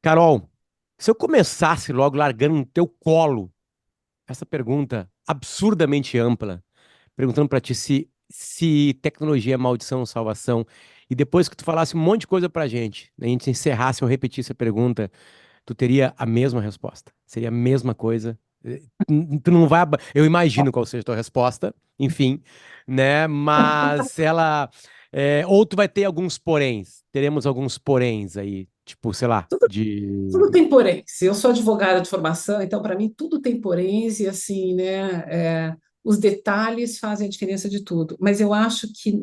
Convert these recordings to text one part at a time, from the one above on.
Carol, se eu começasse logo largando no teu colo essa pergunta absurdamente ampla, perguntando pra ti se tecnologia é maldição ou salvação, e depois que tu falasse um monte de coisa pra gente, a gente encerrasse ou repetisse a pergunta, tu teria a mesma resposta. Seria a mesma coisa. Tu não vai. Eu imagino qual seja a tua resposta, enfim, né? Mas ela. Ou tu vai ter alguns poréns. Teremos alguns poréns aí, tipo, sei lá, Tudo, tudo de. tem poréns. Eu sou advogada de formação, então para mim tudo tem poréns e assim, né? Os detalhes fazem a diferença de tudo. Mas eu acho que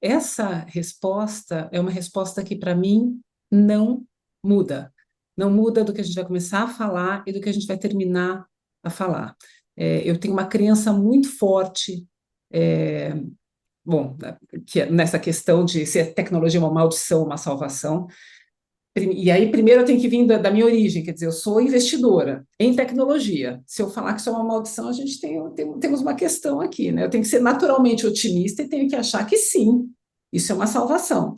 essa resposta é uma resposta que para mim não muda. Não muda do que a gente vai começar a falar e do que a gente vai terminar a falar. Eu tenho uma crença muito forte, é, bom, que é nessa questão de se a tecnologia é uma maldição ou uma salvação. E aí, primeiro, eu tenho que vir da minha origem, quer dizer, eu sou investidora em tecnologia. Se eu falar que isso é uma maldição, a gente temos uma questão aqui, né? Eu tenho que ser naturalmente otimista e tenho que achar que sim, isso é uma salvação.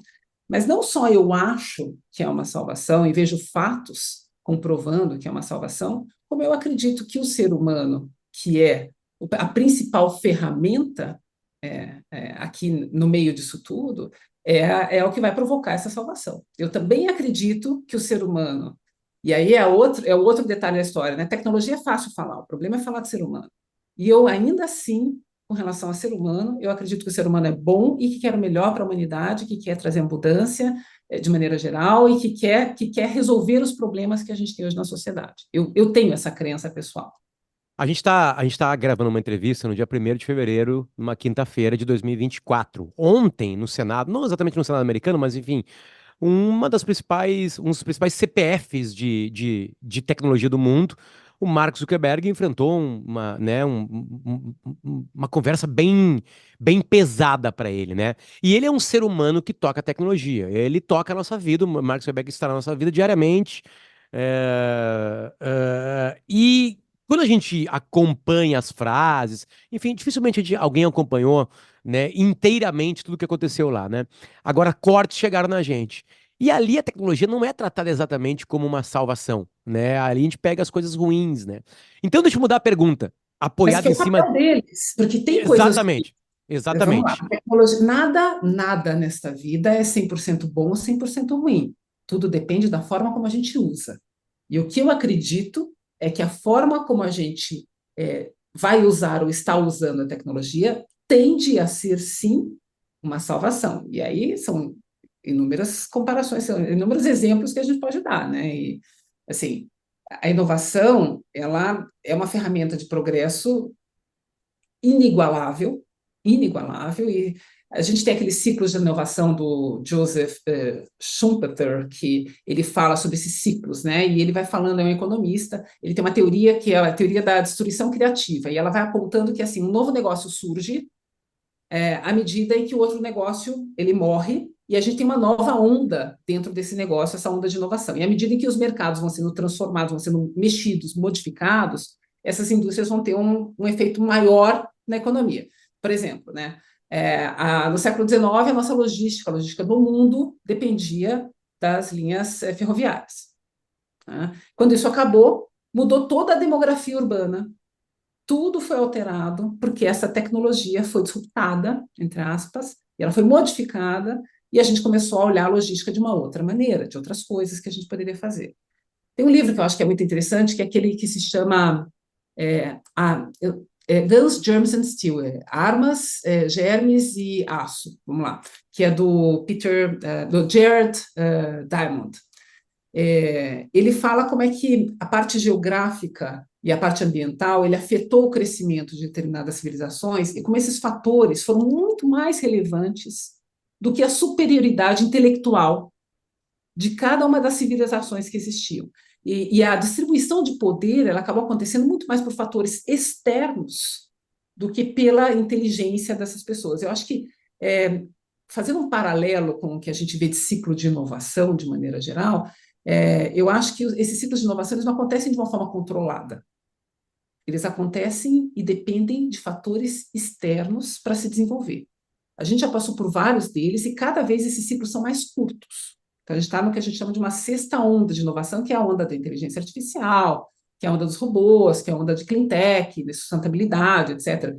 Mas não só eu acho que é uma salvação e vejo fatos comprovando que é uma salvação, como eu acredito que o ser humano, que é a principal ferramenta aqui no meio disso tudo, é o que vai provocar essa salvação. Eu também acredito que o ser humano, e aí é o outro detalhe da história, né? Tecnologia é fácil falar, o problema é falar de ser humano. E eu ainda assim, com relação ao ser humano, eu acredito que o ser humano é bom e que quer o melhor para a humanidade, que quer trazer mudança de maneira geral e que quer resolver os problemas que a gente tem hoje na sociedade. Eu tenho essa crença pessoal. A gente tá gravando uma entrevista no dia 1º de fevereiro, numa quinta-feira de 2024. Ontem, no Senado, não exatamente no Senado americano, mas enfim, um dos principais CPFs de tecnologia do mundo, o Mark Zuckerberg enfrentou uma conversa bem pesada para ele, né? E ele é um ser humano que toca tecnologia. Ele toca a nossa vida, o Mark Zuckerberg está na nossa vida diariamente. E quando a gente acompanha as frases, enfim, dificilmente alguém acompanhou, né, inteiramente tudo que aconteceu lá, né? Agora, cortes chegaram na gente. E ali a tecnologia não é tratada exatamente como uma salvação, né? Ali a gente pega as coisas ruins, né? Então, deixa eu mudar a pergunta. Mas Apoiado que é em o cima. papel deles, porque tem coisas que Exatamente. vamos lá, Exatamente. tecnologia, nada nesta vida é 100% bom ou 100% ruim. Tudo depende da forma como a gente usa. E o que eu acredito é que a forma como a gente vai usar ou está usando a tecnologia tende a ser, sim, uma salvação. E aí são inúmeras comparações, são inúmeros exemplos que a gente pode dar, né? E, assim, a inovação, ela é uma ferramenta de progresso inigualável, inigualável, e a gente tem aqueles ciclos de inovação do Joseph Schumpeter, que ele fala sobre esses ciclos, né? E ele vai falando, é um economista, ele tem uma teoria que é a teoria da destruição criativa, e ela vai apontando que assim um novo negócio surge à medida em que o outro negócio ele morre e a gente tem uma nova onda dentro desse negócio, essa onda de inovação. E à medida em que os mercados vão sendo transformados, vão sendo mexidos, modificados, essas indústrias vão ter um efeito maior na economia. Por exemplo, né, no século XIX, a logística do mundo dependia das linhas ferroviárias. Né? Quando isso acabou, mudou toda a demografia urbana, tudo foi alterado porque essa tecnologia foi disruptada, entre aspas, e ela foi modificada, e a gente começou a olhar a logística de uma outra maneira, de outras coisas que a gente poderia fazer. Tem um livro que eu acho que é muito interessante, que é aquele que se chama Guns, Germs and Steel, Armas, Germes e Aço, vamos lá, que é do Jared Diamond. Ele fala como é que a parte geográfica e a parte ambiental ele afetou o crescimento de determinadas civilizações e como esses fatores foram muito mais relevantes do que a superioridade intelectual de cada uma das civilizações que existiam. E a distribuição de poder ela acabou acontecendo muito mais por fatores externos do que pela inteligência dessas pessoas. Eu acho que, fazendo um paralelo com o que a gente vê de ciclo de inovação, de maneira geral, eu acho que esses ciclos de inovação eles não acontecem de uma forma controlada. Eles acontecem e dependem de fatores externos para se desenvolver. A gente já passou por vários deles e cada vez esses ciclos são mais curtos. Então, a gente está no que a gente chama de uma sexta onda de inovação, que é a onda da inteligência artificial, que é a onda dos robôs, que é a onda de clean tech, de sustentabilidade, etc.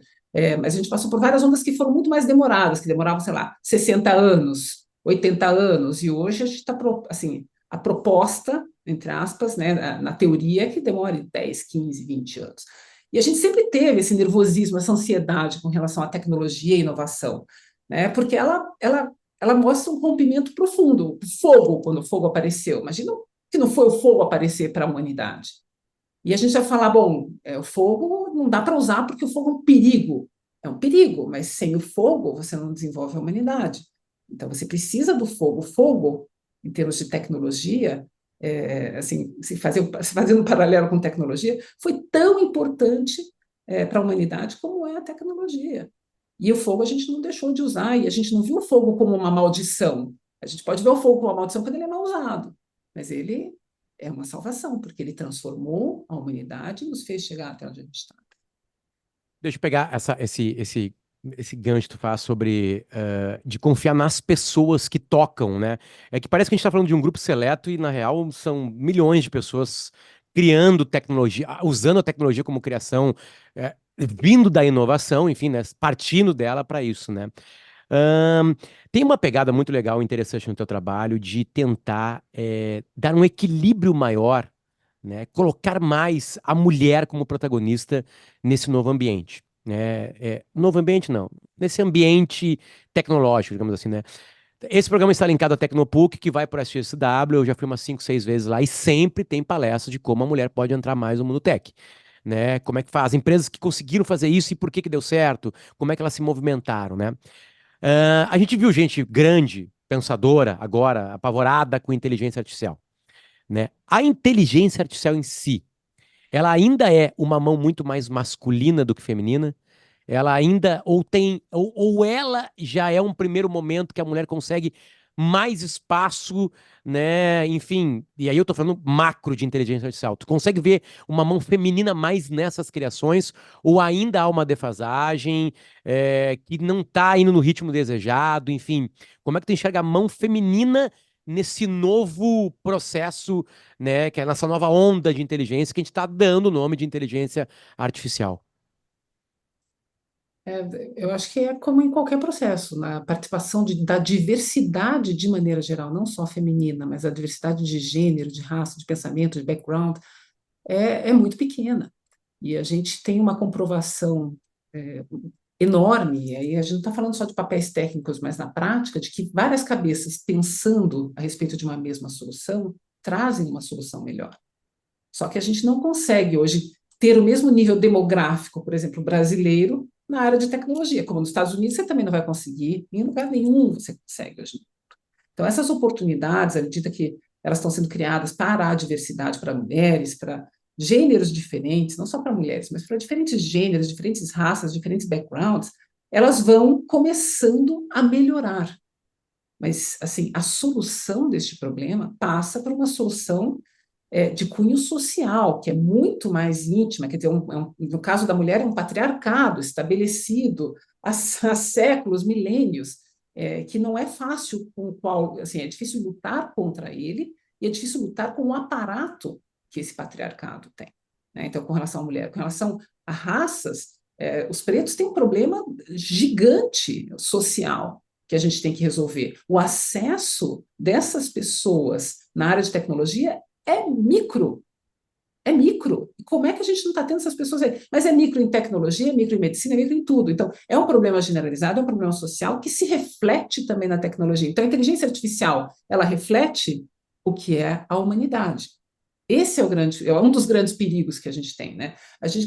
Mas a gente passou por várias ondas que foram muito mais demoradas, que demoravam, sei lá, 60 anos, 80 anos, e hoje a gente está, assim, a proposta, entre aspas, né, na teoria, é que demore 10, 15, 20 anos. E a gente sempre teve esse nervosismo, essa ansiedade com relação à tecnologia e inovação, né, porque ela mostra um rompimento profundo. O fogo, quando o fogo apareceu, imagina que não foi o fogo aparecer para a humanidade. E a gente vai falar, bom, o fogo não dá para usar porque o fogo é um perigo. É um perigo, mas sem o fogo você não desenvolve a humanidade. Então você precisa do fogo. O fogo, em termos de tecnologia, assim, fazendo um paralelo com tecnologia, foi tão importante para a humanidade como é a tecnologia. E o fogo a gente não deixou de usar, e a gente não viu o fogo como uma maldição. A gente pode ver o fogo como uma maldição quando ele é mal usado, mas ele é uma salvação, porque ele transformou a humanidade e nos fez chegar até onde a gente está. Deixa eu pegar esse gancho que tu faz sobre de confiar nas pessoas que tocam, né? É que parece que a gente está falando de um grupo seleto e, na real, são milhões de pessoas criando tecnologia, usando a tecnologia como criação, vindo da inovação, enfim, né? Partindo dela para isso, né? Ahn, Tem uma pegada muito legal, interessante no teu trabalho de tentar dar um equilíbrio maior, né? Colocar mais a mulher como protagonista nesse novo ambiente, né? Novo ambiente não, nesse ambiente tecnológico, digamos assim, né? Esse programa está linkado à Tecnopuc, que vai para o SXSW, eu já fui umas 5, 6 vezes lá e sempre tem palestra de como a mulher pode entrar mais no mundo tech. Né? Como é que faz? Empresas que conseguiram fazer isso e por que que deu certo? Como é que elas se movimentaram, né? A gente viu gente grande, pensadora, agora apavorada com inteligência artificial, né? A inteligência artificial em si, ela ainda é uma mão muito mais masculina do que feminina. Ela ainda, ou ela já é um primeiro momento que a mulher consegue mais espaço, né? Enfim, e aí eu tô falando macro de inteligência artificial. Tu consegue ver uma mão feminina mais nessas criações, ou ainda há uma defasagem, que não tá indo no ritmo desejado, enfim. Como é que tu enxerga a mão feminina nesse novo processo, né? Que é nessa nova onda de inteligência que a gente tá dando o nome de inteligência artificial? Eu acho que é como em qualquer processo, na participação da diversidade de maneira geral, não só feminina, mas a diversidade de gênero, de raça, de pensamento, de background, é muito pequena. E a gente tem uma comprovação é, enorme, e aí a gente não está falando só de papéis técnicos, mas na prática, de que várias cabeças pensando a respeito de uma mesma solução trazem uma solução melhor. Só que a gente não consegue hoje ter o mesmo nível demográfico, por exemplo, brasileiro, na área de tecnologia, como nos Estados Unidos você também não vai conseguir, em lugar nenhum você consegue hoje. Então, essas oportunidades, à medida que elas estão sendo criadas para a diversidade, para mulheres, para gêneros diferentes, não só para mulheres, mas para diferentes gêneros, diferentes raças, diferentes backgrounds, elas vão começando a melhorar. Mas, assim, a solução deste problema passa por uma solução de cunho social, que é muito mais íntima, quer dizer, no caso da mulher, é um patriarcado estabelecido há séculos, milênios, que não é fácil, com o qual, assim, é difícil lutar contra ele e é difícil lutar com o aparato que esse patriarcado tem. Né? Então, com relação à mulher, com relação a raças, os pretos têm um problema gigante social que a gente tem que resolver. O acesso dessas pessoas na área de tecnologia é micro. É micro. E como é que a gente não está tendo essas pessoas aí? Mas é micro em tecnologia, é micro em medicina, é micro em tudo. Então, é um problema generalizado, é um problema social que se reflete também na tecnologia. Então, a inteligência artificial, ela reflete o que é a humanidade. Esse é um dos grandes perigos que a gente tem, né?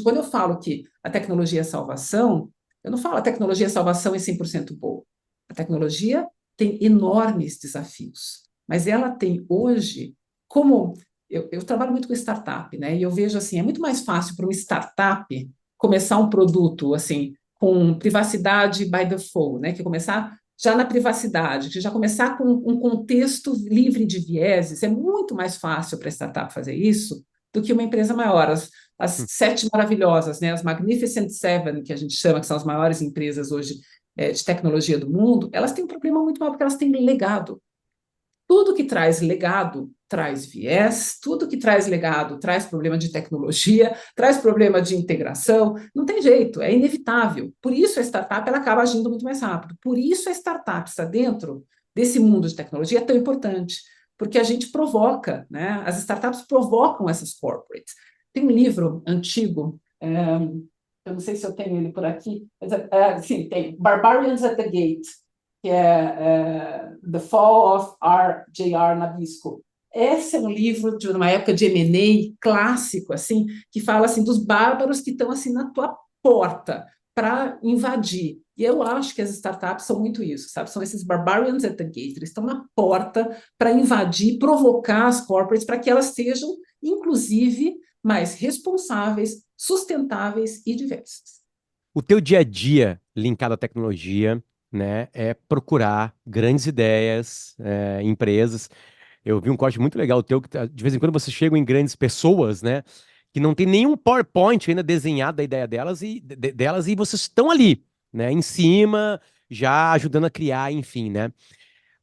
Quando eu falo que a tecnologia é salvação, eu não falo a tecnologia é salvação é 100% boa. A tecnologia tem enormes desafios, mas ela tem hoje, como eu trabalho muito com startup, né? E eu vejo assim, é muito mais fácil para uma startup começar um produto assim com privacidade by default, né? Que começar já na privacidade, que já começar com um contexto livre de vieses, é muito mais fácil para a startup fazer isso do que uma empresa maior. As sete maravilhosas, né? As Magnificent Seven, que a gente chama, que são as maiores empresas hoje de tecnologia do mundo, elas têm um problema muito maior porque elas têm legado. Tudo que traz legado traz viés, tudo que traz legado traz problema de tecnologia, traz problema de integração, não tem jeito, é inevitável. Por isso a startup ela acaba agindo muito mais rápido. Por isso a startup está dentro desse mundo de tecnologia é tão importante, porque a gente provoca, né? As startups provocam essas corporates. Tem um livro antigo, eu não sei se eu tenho ele por aqui, mas, sim, tem Barbarians at the Gate, que é The Fall of R.J.R. Nabisco. Esse é um livro de uma época de M&A clássico, assim, que fala assim dos bárbaros que estão assim na tua porta para invadir. E eu acho que as startups são muito isso, sabe? São esses barbarians at the gate, eles estão na porta para invadir, provocar as corporates para que elas sejam, inclusive, mais responsáveis, sustentáveis e diversas. O teu dia a dia linkado à tecnologia, né, é procurar grandes ideias, empresas. Eu vi um corte muito legal teu, que de vez em quando você chega em grandes pessoas, né, que não tem nenhum PowerPoint ainda desenhado da ideia delas delas e vocês estão ali, né, em cima, já ajudando a criar, enfim, né?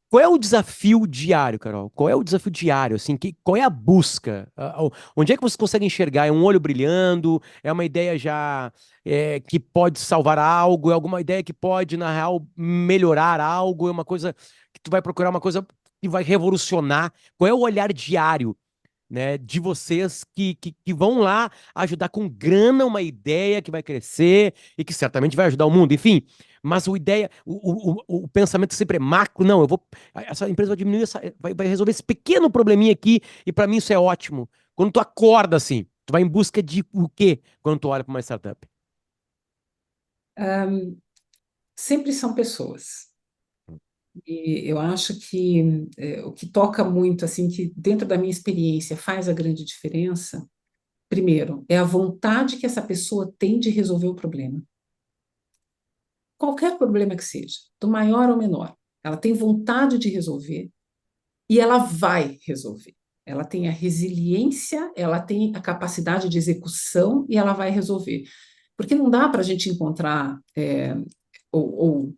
Qual é o desafio diário, Carol? Qual é o desafio diário, assim, qual é a busca? Onde é que você consegue enxergar? É um olho brilhando? É uma ideia já que pode salvar algo? É alguma ideia que pode, na real, melhorar algo? É uma coisa que tu vai procurar uma coisa que vai revolucionar? Qual é o olhar diário, né, de vocês que vão lá ajudar com grana uma ideia que vai crescer e que certamente vai ajudar o mundo, enfim. Mas o ideia, o pensamento sempre é macro, não, essa empresa vai diminuir, vai resolver esse pequeno probleminha aqui e para mim isso é ótimo. Quando tu acorda assim, tu vai em busca de o quê quando tu olha para uma startup? Sempre são pessoas. E eu acho que o que toca muito, assim, que dentro da minha experiência faz a grande diferença, primeiro, é a vontade que essa pessoa tem de resolver o problema. Qualquer problema que seja, do maior ao menor, ela tem vontade de resolver e ela vai resolver. Ela tem a resiliência, ela tem a capacidade de execução e ela vai resolver. Porque não dá para a gente encontrar, ou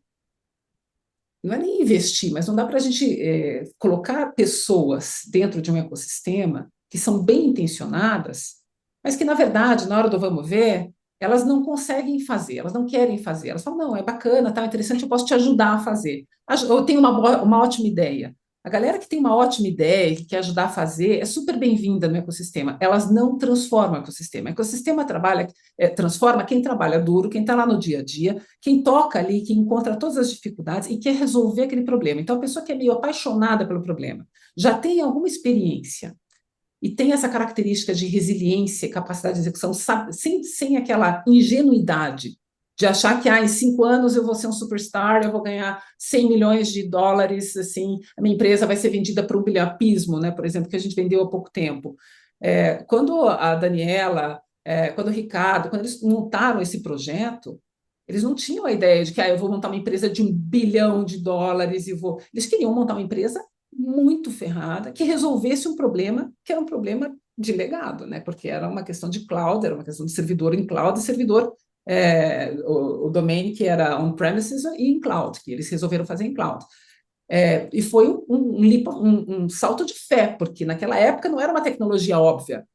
não é nem investir, mas não dá para a gente colocar pessoas dentro de um ecossistema que são bem intencionadas, mas que, na verdade, na hora do vamos ver, elas não conseguem fazer, elas não querem fazer. Elas falam, não, é bacana, tá interessante, eu posso te ajudar a fazer. Eu tenho uma ótima ideia. A galera que tem uma ótima ideia e que quer ajudar a fazer é super bem-vinda no ecossistema. Elas não transformam o ecossistema. O ecossistema transforma quem trabalha duro, quem está lá no dia a dia, quem toca ali, que encontra todas as dificuldades e quer resolver aquele problema. Então, a pessoa que é meio apaixonada pelo problema, já tem alguma experiência e tem essa característica de resiliência, capacidade de execução, sabe, sem aquela ingenuidade de achar que em 5 anos eu vou ser um superstar, eu vou ganhar 100 milhões de dólares, assim, a minha empresa vai ser vendida por 1 bilhão, Pismo, né, por exemplo, que a gente vendeu há pouco tempo. Quando a Daniela, quando o Ricardo, quando eles montaram esse projeto, eles não tinham a ideia de que eu vou montar uma empresa de 1 bilhão de dólares e vou. Eles queriam montar uma empresa muito ferrada que resolvesse um problema que era um problema de legado, né? Porque era uma questão de cloud, era uma questão de servidor em cloud e servidor, o domain que era on-premises e em cloud, que eles resolveram fazer em cloud. E foi um salto de fé, porque naquela época não era uma tecnologia óbvia.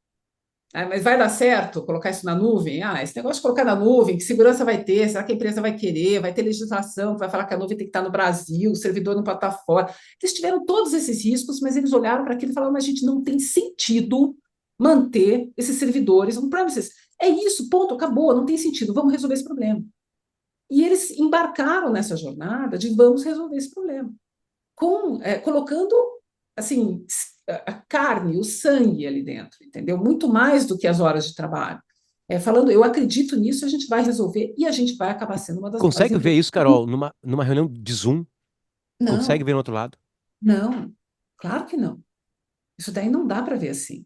Mas vai dar certo colocar isso na nuvem? Esse negócio de colocar na nuvem, que segurança vai ter? Será que a empresa vai querer? Vai ter legislação que vai falar que a nuvem tem que estar no Brasil, o servidor não pode estar fora. Eles tiveram todos esses riscos, mas eles olharam para aquilo e falaram: mas a gente não tem sentido manter esses servidores on-premises. É isso, ponto, acabou, não tem sentido, vamos resolver esse problema. E eles embarcaram nessa jornada de vamos resolver esse problema, colocando assim a carne, o sangue ali dentro, entendeu? Muito mais do que as horas de trabalho. Falando, eu acredito nisso, a gente vai resolver e a gente vai acabar sendo uma das maiores Consegue ver empresas. isso, Carol, numa reunião de Zoom? Consegue Não, ver no outro lado? não, claro que não. Isso daí não dá para ver assim.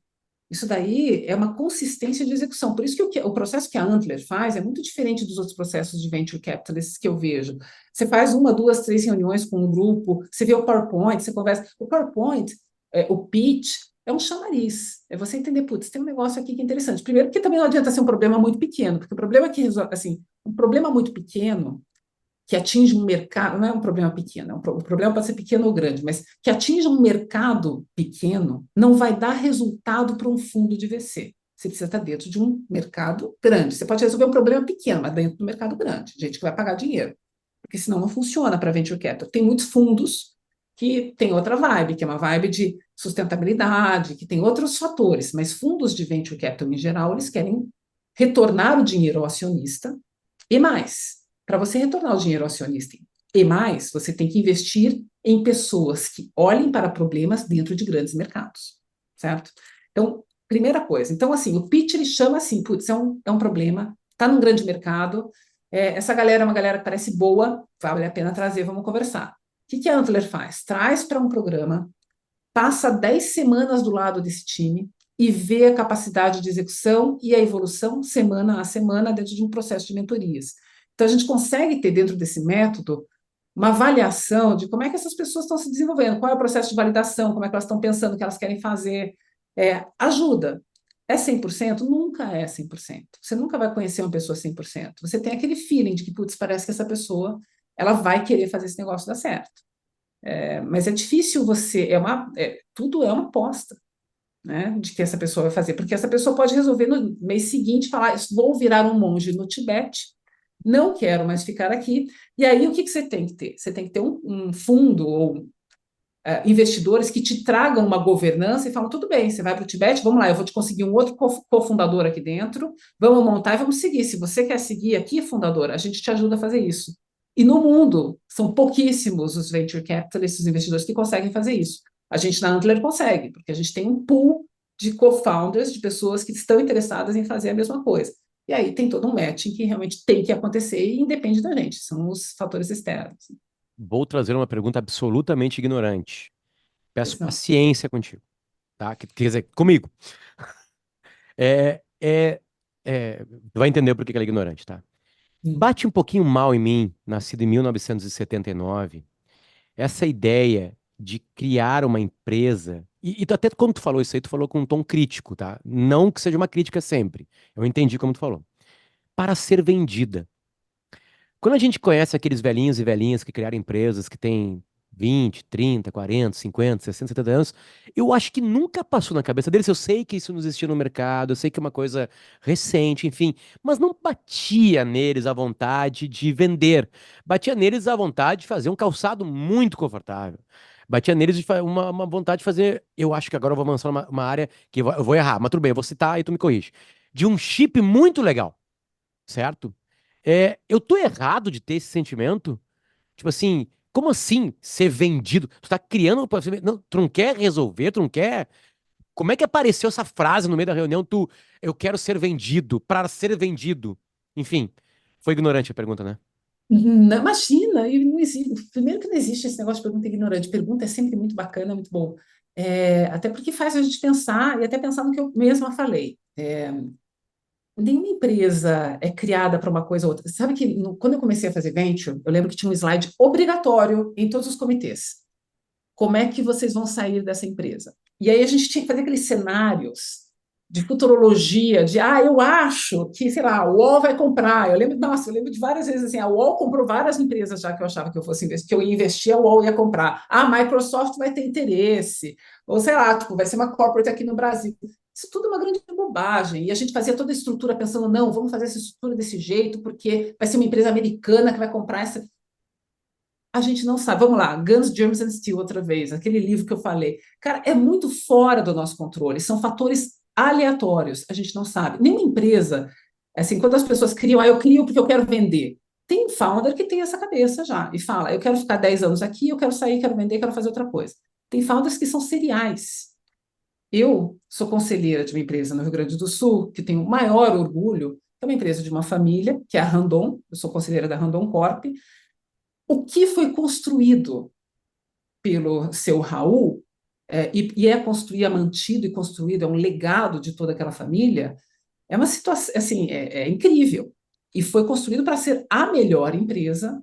Isso daí é uma consistência de execução. Por isso que o processo que a Antler faz é muito diferente dos outros processos de venture capitalists que eu vejo. Você faz 1, 2, 3 reuniões com um grupo, você vê o PowerPoint, você conversa. O PowerPoint, o pitch, é um chamariz. É você entender, putz, tem um negócio aqui que é interessante. Primeiro, porque também não adianta ser um problema muito pequeno, porque o problema que resolve, assim, um problema muito pequeno que atinge um mercado, não é um problema pequeno, o problema pode ser pequeno ou grande, mas que atinja um mercado pequeno não vai dar resultado para um fundo de VC. Você precisa estar dentro de um mercado grande. Você pode resolver um problema pequeno, mas dentro do mercado grande, gente que vai pagar dinheiro, porque senão não funciona para venture capital. Tem muitos fundos que tem outra vibe, que é uma vibe de sustentabilidade, que tem outros fatores, mas fundos de venture capital em geral, eles querem retornar o dinheiro ao acionista e mais. Para você retornar o dinheiro ao acionista e mais, você tem que investir em pessoas que olhem para problemas dentro de grandes mercados, certo? Então, primeira coisa. Então, assim, o pitch ele chama assim, putz, é um problema, está num grande mercado, essa galera é uma galera que parece boa, vale a pena trazer, vamos conversar. O que a Antler faz? Traz para um programa, passa 10 semanas do lado desse time e vê a capacidade de execução e a evolução semana a semana dentro de um processo de mentorias. Então, a gente consegue ter dentro desse método uma avaliação de como é que essas pessoas estão se desenvolvendo, qual é o processo de validação, como é que elas estão pensando, o que elas querem fazer. Ajuda. É 100%? Nunca é 100%. Você nunca vai conhecer uma pessoa 100%. Você tem aquele feeling de que, putz, parece que essa pessoa ela vai querer fazer esse negócio dar certo. Mas é difícil tudo é uma aposta, né, de que essa pessoa vai fazer, porque essa pessoa pode resolver no mês seguinte falar, vou virar um monge no Tibete, não quero mais ficar aqui, e aí o que você tem que ter? Você tem que ter um fundo ou investidores que te tragam uma governança e falam, tudo bem, você vai para o Tibete, vamos lá, eu vou te conseguir um outro cofundador aqui dentro, vamos montar e vamos seguir. Se você quer seguir aqui, fundador, a gente te ajuda a fazer isso. E no mundo, são pouquíssimos os venture capitalists, os investidores que conseguem fazer isso. A gente na Antler consegue, porque a gente tem um pool de co-founders, de pessoas que estão interessadas em fazer a mesma coisa. E aí tem todo um matching que realmente tem que acontecer e independe da gente, são os fatores externos. Vou trazer uma pergunta absolutamente ignorante. Peço Pois não. paciência contigo, tá? Quer dizer, comigo. É, é, tu vai entender por que ela é ignorante, tá? Hum. Bate um pouquinho mal em mim, nascido em 1979, essa ideia de criar uma empresa. E até quando tu falou isso aí, tu falou com um tom crítico, tá? Não que seja uma crítica sempre. Eu entendi como tu falou. Para ser vendida. Quando a gente conhece aqueles velhinhos e velhinhas que criaram empresas que têm 20, 30, 40, 50, 60, 70 anos, eu acho que nunca passou na cabeça deles. Eu sei que isso não existia no mercado, eu sei que é uma coisa recente, enfim, mas não batia neles a vontade de vender. Batia neles a vontade de fazer um calçado muito confortável. Batia neles de uma vontade de fazer. Eu acho que agora eu vou lançar uma área que eu vou errar, mas tudo bem, eu vou citar e tu me corrige. De um chip muito legal, certo? Eu tô errado de ter esse sentimento? Tipo assim, como assim ser vendido? Tu tá criando. Não, tu não quer resolver, tu não quer. Como é que apareceu essa frase no meio da reunião? Eu quero ser vendido, para ser vendido. Enfim, foi ignorante a pergunta, né? Não, imagina, e não existe, primeiro que não existe esse negócio de pergunta ignorante. Pergunta é sempre muito bacana, muito bom. Até porque faz a gente pensar, e até pensar no que eu mesma falei. Nenhuma empresa é criada para uma coisa ou outra. Sabe que quando eu comecei a fazer venture, eu lembro que tinha um slide obrigatório em todos os comitês. Como é que vocês vão sair dessa empresa? E aí a gente tinha que fazer aqueles cenários de futurologia, de eu acho que, sei lá, o UOL vai comprar. Eu lembro de várias vezes assim, a UOL comprou várias empresas já que eu achava que eu fosse investir, que eu ia investir, a UOL ia comprar. A Microsoft vai ter interesse, ou sei lá, tipo, vai ser uma corporate aqui no Brasil. Isso tudo é uma grande bobagem. E a gente fazia toda a estrutura pensando, não, vamos fazer essa estrutura desse jeito, porque vai ser uma empresa americana que vai comprar essa. A gente não sabe. Vamos lá, Guns, Germs and Steel outra vez, aquele livro que eu falei. Cara, é muito fora do nosso controle, são fatores aleatórios, a gente não sabe. Nenhuma empresa, assim, quando as pessoas criam, eu crio porque eu quero vender. Tem founder que tem essa cabeça já e fala, eu quero ficar 10 anos aqui, eu quero sair, quero vender, quero fazer outra coisa. Tem founders que são seriais. Eu sou conselheira de uma empresa no Rio Grande do Sul, que tenho o maior orgulho, é uma empresa de uma família, que é a Randon, eu sou conselheira da Randon Corp. O que foi construído pelo seu Raul, e é construído, é mantido e construído, é um legado de toda aquela família, é uma situação, assim, é incrível. E foi construído para ser a melhor empresa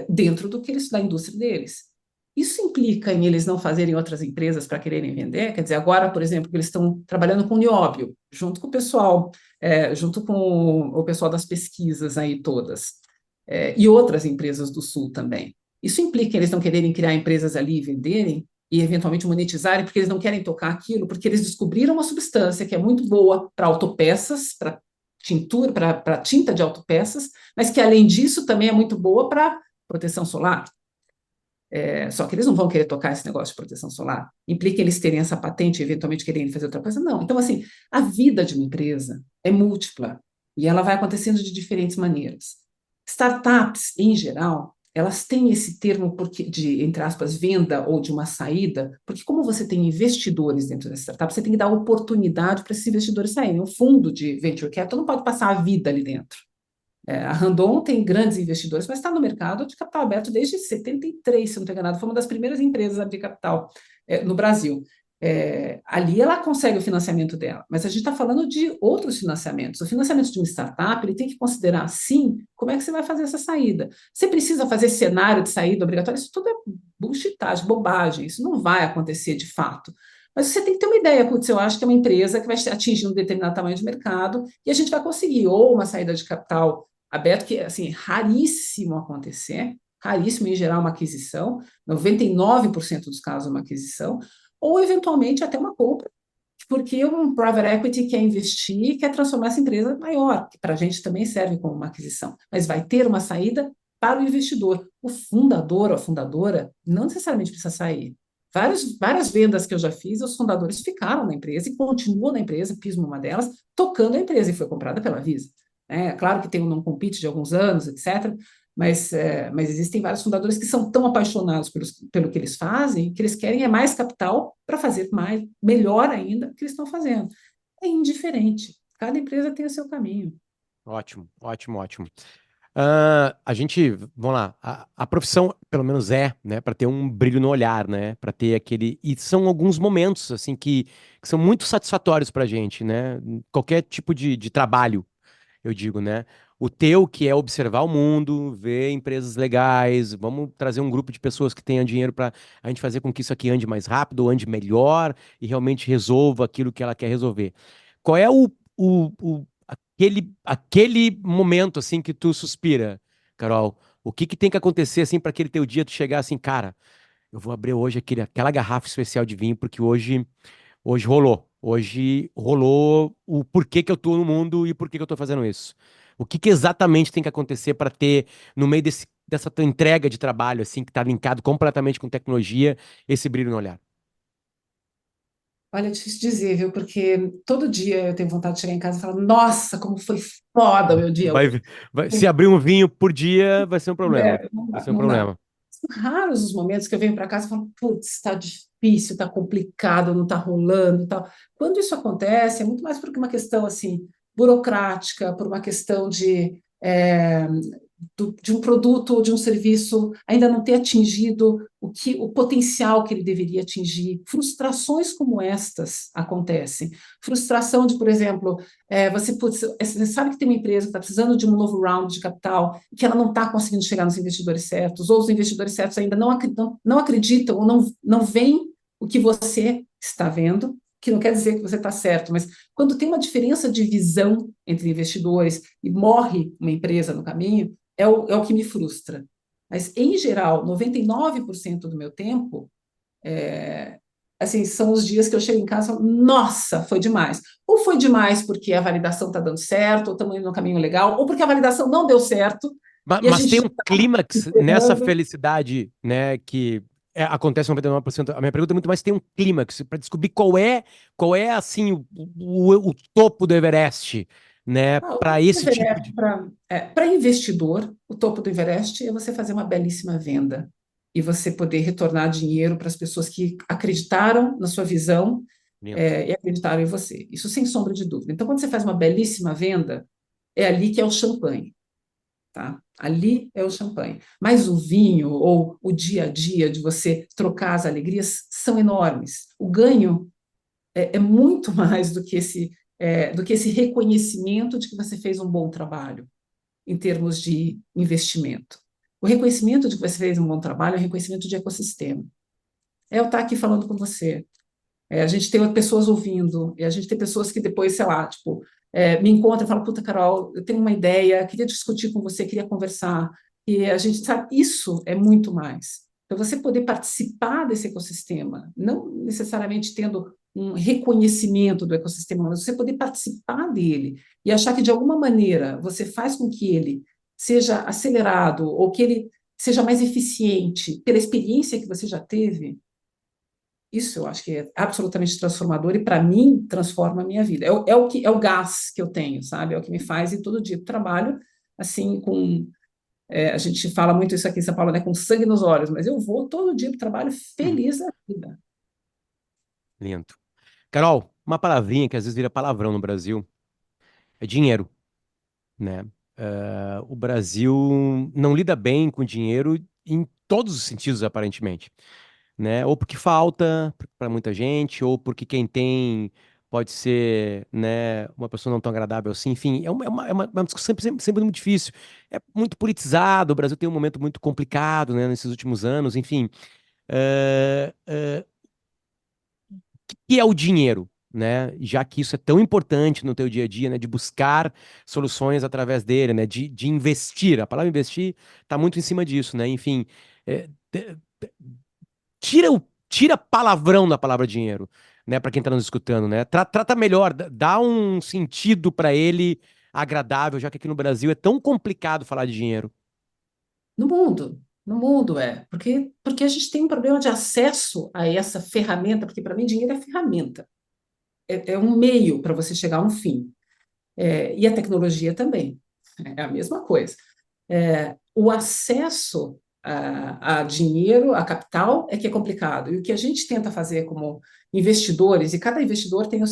dentro do que eles, da indústria deles. Isso implica em eles não fazerem outras empresas para quererem vender? Quer dizer, agora, por exemplo, eles estão trabalhando com nióbio, junto com o pessoal, junto com o pessoal das pesquisas aí todas. e outras empresas do Sul também. Isso implica que eles não quererem criar empresas ali e venderem e eventualmente monetizarem, porque eles não querem tocar aquilo, porque eles descobriram uma substância que é muito boa para autopeças, para tintura, para tinta de autopeças, mas que além disso também é muito boa para proteção solar. Só que eles não vão querer tocar esse negócio de proteção solar. Implica eles terem essa patente e eventualmente quererem fazer outra coisa? Não. Então, assim, a vida de uma empresa é múltipla e ela vai acontecendo de diferentes maneiras. Startups, em geral, elas têm esse termo de, entre aspas, venda ou de uma saída, porque como você tem investidores dentro da startup, você tem que dar oportunidade para esses investidores saírem. Um fundo de venture capital não pode passar a vida ali dentro. A Randon tem grandes investidores, mas está no mercado de capital aberto desde 73, se não estou enganado, foi uma das primeiras empresas a abrir capital no Brasil. Ali ela consegue o financiamento dela, mas a gente está falando de outros financiamentos. O financiamento de uma startup, ele tem que considerar, sim, como é que você vai fazer essa saída. Você precisa fazer cenário de saída obrigatório, isso tudo é bullshitagem, bobagem, isso não vai acontecer de fato. Mas você tem que ter uma ideia, putz, eu acho que é uma empresa que vai atingir um determinado tamanho de mercado e a gente vai conseguir ou uma saída de capital aberto, que é assim, raríssimo acontecer, raríssimo em geral uma aquisição, 99% dos casos uma aquisição, ou eventualmente até uma compra, porque um private equity quer investir e quer transformar essa empresa maior, que para a gente também serve como uma aquisição, mas vai ter uma saída para o investidor. O fundador ou a fundadora não necessariamente precisa sair. Várias vendas que eu já fiz, os fundadores ficaram na empresa e continuam na empresa, Pismo uma delas, tocando a empresa e foi comprada pela Visa. Claro que tem um não-compete de alguns anos, etc., mas existem vários fundadores que são tão apaixonados pelo que eles fazem que eles querem mais capital para fazer melhor ainda o que eles estão fazendo. É indiferente. Cada empresa tem o seu caminho. Ótimo, ótimo, ótimo. A gente, vamos lá, a profissão, pelo menos né, para ter um brilho no olhar, né, para ter aquele. E são alguns momentos, assim, que são muito satisfatórios pra gente, né, qualquer tipo de trabalho, eu digo, né. O teu, que é observar o mundo, ver empresas legais, vamos trazer um grupo de pessoas que tenham dinheiro para a gente fazer com que isso aqui ande mais rápido, ou ande melhor e realmente resolva aquilo que ela quer resolver. Qual é aquele momento assim que tu suspira, Carol? O que que tem que acontecer assim para aquele teu dia tu chegar assim, cara, eu vou abrir hoje aquela garrafa especial de vinho porque hoje rolou. Hoje rolou o porquê que eu tô no mundo e por que que eu tô fazendo isso. O que que exatamente tem que acontecer para ter no meio dessa tua entrega de trabalho assim que tá linkado completamente com tecnologia, esse brilho no olhar? Olha, é difícil dizer, viu? Porque todo dia eu tenho vontade de chegar em casa e falar: Nossa, como foi foda o meu dia Vai, hoje. se abrir um vinho por dia, vai ser um problema. Não Vai dá, ser um não dá. problema. São raros os momentos que eu venho para casa e falo: Putz, está difícil, está complicado, não está rolando e tal. Quando isso acontece, é muito mais por uma questão assim burocrática, por uma questão de um produto ou de um serviço ainda não ter atingido o potencial que ele deveria atingir. Frustrações como estas acontecem. Frustração de, por exemplo, você sabe que tem uma empresa que está precisando de um novo round de capital e que ela não está conseguindo chegar nos investidores certos, ou os investidores certos ainda não acreditam ou não veem o que você está vendo, que não quer dizer que você está certo, mas quando tem uma diferença de visão entre investidores e morre uma empresa no caminho, é o que me frustra. Mas, em geral, 99% do meu tempo, assim, são os dias que eu chego em casa e falo: Nossa, foi demais. Ou foi demais porque a validação está dando certo, ou estamos indo no caminho legal, ou porque a validação não deu certo e a Mas gente tem já um está clímax nessa encerrando. felicidade, né, que acontece 99%. A minha pergunta é muito mais, tem um clímax para descobrir qual é assim o topo do Everest, né, Ah, o para topo do esse tipo Everest, de para investidor, o topo do Everest é você fazer uma belíssima venda e você poder retornar dinheiro para as pessoas que acreditaram na sua visão, lindo. e acreditaram em você. Isso sem sombra de dúvida. Então, quando você faz uma belíssima venda, é ali que é o champanhe, tá? Ali é o champanhe. Mas o vinho ou o dia a dia de você trocar as alegrias são enormes. O ganho é muito mais do que esse reconhecimento de que você fez um bom trabalho em termos de investimento. O reconhecimento de que você fez um bom trabalho é um reconhecimento de ecossistema. É eu estar aqui falando com você. A gente tem pessoas ouvindo, e a gente tem pessoas que depois, sei lá, tipo, me encontra e fala, puta, Carol, eu tenho uma ideia, queria discutir com você, queria conversar. E a gente sabe, isso é muito mais. Então, você poder participar desse ecossistema, não necessariamente tendo um reconhecimento do ecossistema, mas você poder participar dele e achar que, de alguma maneira, você faz com que ele seja acelerado ou que ele seja mais eficiente pela experiência que você já teve, isso eu acho que é absolutamente transformador e, para mim, transforma a minha vida. O que é o gás que eu tenho, sabe? É o que me faz ir todo dia para o trabalho, assim, a gente fala muito isso aqui em São Paulo, né? Com sangue nos olhos, mas eu vou todo dia para o trabalho Uhum. feliz da vida. Lindo. Carol, uma palavrinha que às vezes vira palavrão no Brasil é dinheiro, né? O Brasil não lida bem com dinheiro em todos os sentidos, aparentemente, né? Ou porque falta para muita gente, ou porque quem tem pode ser, né, uma pessoa não tão agradável assim. Enfim, é uma discussão sempre muito difícil. É muito politizado, o Brasil tem um momento muito complicado, né, nesses últimos anos, enfim. Que é o dinheiro, né? Já que isso é tão importante no teu dia a dia, né? De buscar soluções através dele, né? De investir. A palavra investir está muito em cima disso, né? Enfim, tira palavrão da palavra dinheiro, né? Para quem está nos escutando, né? Trata melhor, dá um sentido para ele agradável, já que aqui no Brasil é tão complicado falar de dinheiro. No mundo porque a gente tem um problema de acesso a essa ferramenta, porque para mim dinheiro é ferramenta, é um meio para você chegar a um fim. E a tecnologia também, é a mesma coisa. O acesso a dinheiro, a capital, é que é complicado. E o que a gente tenta fazer como investidores, e cada investidor tem a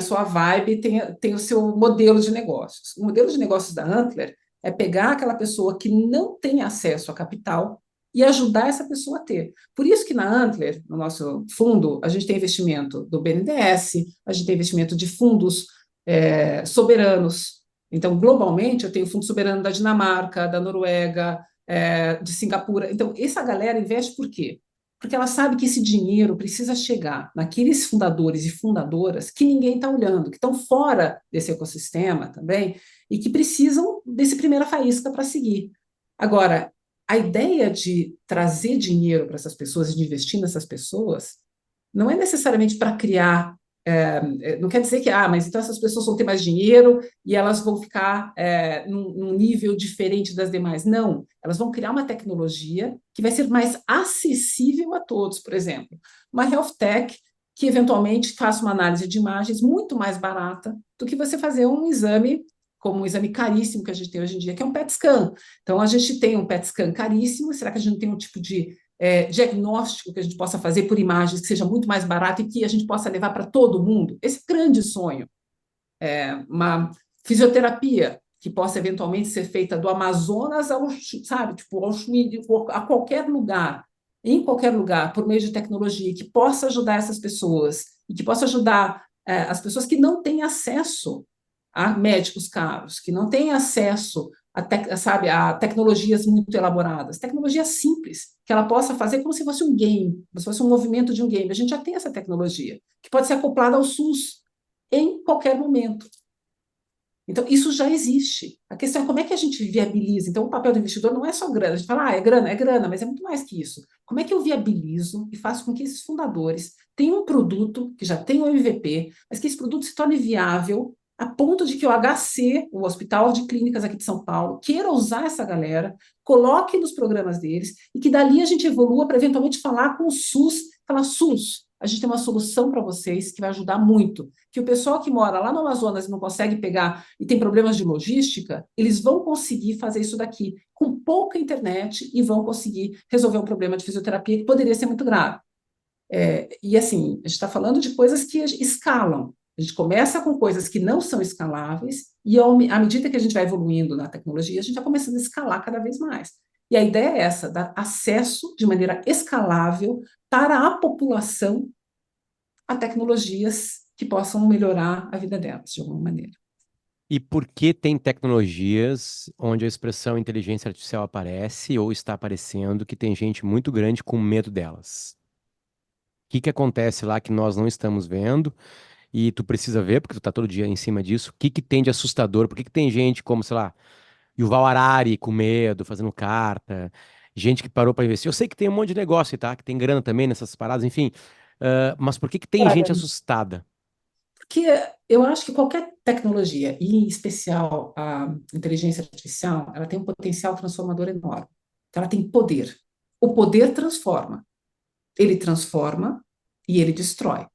sua vibe, tem o seu modelo de negócios. O modelo de negócios da Antler é pegar aquela pessoa que não tem acesso a capital e ajudar essa pessoa a ter. Por isso que na Antler, no nosso fundo, a gente tem investimento do BNDES, a gente tem investimento de fundos soberanos. Então, globalmente, eu tenho fundo soberano da Dinamarca, da Noruega, de Singapura. Então, essa galera investe por quê? Porque ela sabe que esse dinheiro precisa chegar naqueles fundadores e fundadoras que ninguém está olhando, que estão fora desse ecossistema também e que precisam desse primeira faísca para seguir. Agora, a ideia de trazer dinheiro para essas pessoas e de investir nessas pessoas não é necessariamente para criar. Não quer dizer que, mas então essas pessoas vão ter mais dinheiro e elas vão ficar num nível diferente das demais. Não, elas vão criar uma tecnologia que vai ser mais acessível a todos, por exemplo. Uma health tech que eventualmente faça uma análise de imagens muito mais barata do que você fazer um exame, como um exame caríssimo que a gente tem hoje em dia, que é um PET scan. Então, a gente tem um PET scan caríssimo, será que a gente não tem um tipo de diagnóstico que a gente possa fazer por imagens que seja muito mais barato e que a gente possa levar para todo mundo? Esse é grande sonho. Uma fisioterapia que possa eventualmente ser feita do Amazonas ao, sabe, tipo, ao Chuí, a qualquer lugar, em qualquer lugar, por meio de tecnologia, que possa ajudar essas pessoas e que possa ajudar as pessoas que não têm acesso a médicos caros, que não têm acesso sabe, a tecnologias muito elaboradas, tecnologia simples, que ela possa fazer como se fosse um game, como se fosse um movimento de um game. A gente já tem essa tecnologia, que pode ser acoplada ao SUS em qualquer momento. Então, isso já existe. A questão é como é que a gente viabiliza. Então, o papel do investidor não é só grana. A gente fala, é grana, mas é muito mais que isso. Como é que eu viabilizo e faço com que esses fundadores tenham um produto que já tem um MVP, mas que esse produto se torne viável a ponto de que o HC, o Hospital de Clínicas aqui de São Paulo, queira usar essa galera, coloque nos programas deles e que dali a gente evolua para eventualmente falar com o SUS, falar, SUS, a gente tem uma solução para vocês que vai ajudar muito. Que o pessoal que mora lá no Amazonas e não consegue pegar e tem problemas de logística, eles vão conseguir fazer isso daqui com pouca internet e vão conseguir resolver um problema de fisioterapia que poderia ser muito grave. E assim, a gente está falando de coisas que escalam. A gente começa com coisas que não são escaláveis e, à medida que a gente vai evoluindo na tecnologia, a gente vai começando a escalar cada vez mais. E a ideia é essa, dar acesso de maneira escalável para a população a tecnologias que possam melhorar a vida delas, de alguma maneira. E por que tem tecnologias onde a expressão inteligência artificial aparece ou está aparecendo que tem gente muito grande com medo delas? O que que acontece lá que nós não estamos vendo e tu precisa ver, porque tu tá todo dia em cima disso, o que que tem de assustador, por que que tem gente como, sei lá, Yuval Harari com medo, fazendo carta, gente que parou pra investir. Eu sei que tem um monte de negócio, tá? Que tem grana também nessas paradas, enfim. Mas por que que tem gente Olha, assustada? porque eu acho que qualquer tecnologia, e em especial a inteligência artificial, ela tem um potencial transformador enorme. Então, ela tem poder. O poder transforma. Ele transforma e ele destrói.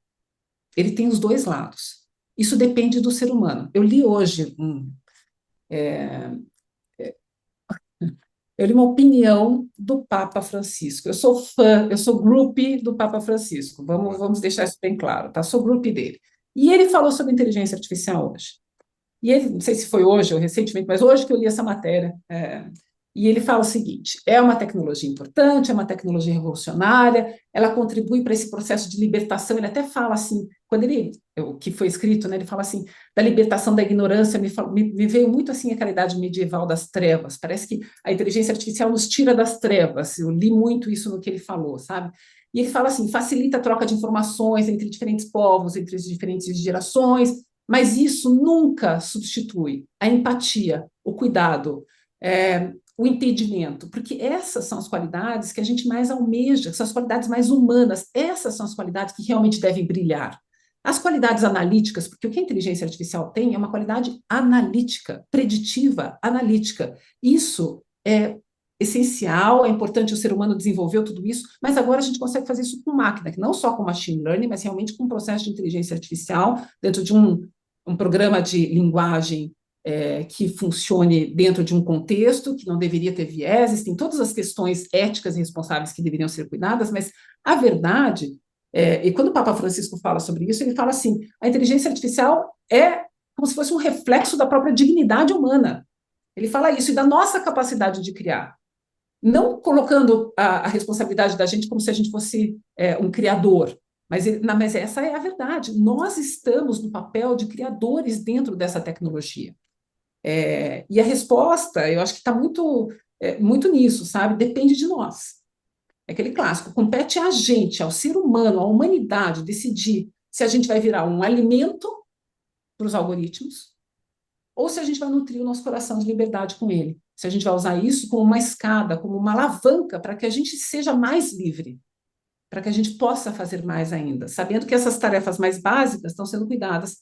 Ele tem os dois lados. Isso depende do ser humano. Eu li uma opinião do Papa Francisco. Eu sou fã, eu sou groupie do Papa Francisco. Boa. Vamos deixar isso bem claro, tá? Sou groupie dele. E ele falou sobre inteligência artificial hoje. E ele, não sei se foi hoje ou recentemente, mas hoje que eu li essa matéria, e ele fala o seguinte: é uma tecnologia importante, é uma tecnologia revolucionária, ela contribui para esse processo de libertação. Ele até fala assim, quando ele, o que foi escrito, né, ele fala assim, da libertação da ignorância, me veio muito assim aquela idade medieval das trevas. Parece que a inteligência artificial nos tira das trevas. Eu li muito isso no que ele falou, sabe? E ele fala assim, facilita a troca de informações entre diferentes povos, entre as diferentes gerações, mas isso nunca substitui a empatia, o cuidado, o entendimento, porque essas são as qualidades que a gente mais almeja, são as qualidades mais humanas, essas são as qualidades que realmente devem brilhar. As qualidades analíticas, porque o que a inteligência artificial tem é uma qualidade analítica, preditiva, analítica. Isso é essencial, é importante o ser humano desenvolver tudo isso, mas agora a gente consegue fazer isso com máquina, que não só com machine learning, mas realmente com um processo de inteligência artificial dentro de um programa de linguagem que funcione dentro de um contexto, que não deveria ter vieses, tem todas as questões éticas e responsáveis que deveriam ser cuidadas, mas a verdade, e quando o Papa Francisco fala sobre isso, ele fala assim, a inteligência artificial é como se fosse um reflexo da própria dignidade humana. Ele fala isso e da nossa capacidade de criar. Não colocando a responsabilidade da gente como se a gente fosse um criador, mas essa é a verdade. Nós estamos no papel de criadores dentro dessa tecnologia. E a resposta, eu acho que está muito nisso, sabe? Depende de nós. É aquele clássico, compete a gente, ao ser humano, à humanidade, decidir se a gente vai virar um alimento para os algoritmos ou se a gente vai nutrir o nosso coração de liberdade com ele. Se a gente vai usar isso como uma escada, como uma alavanca para que a gente seja mais livre, para que a gente possa fazer mais ainda, sabendo que essas tarefas mais básicas estão sendo cuidadas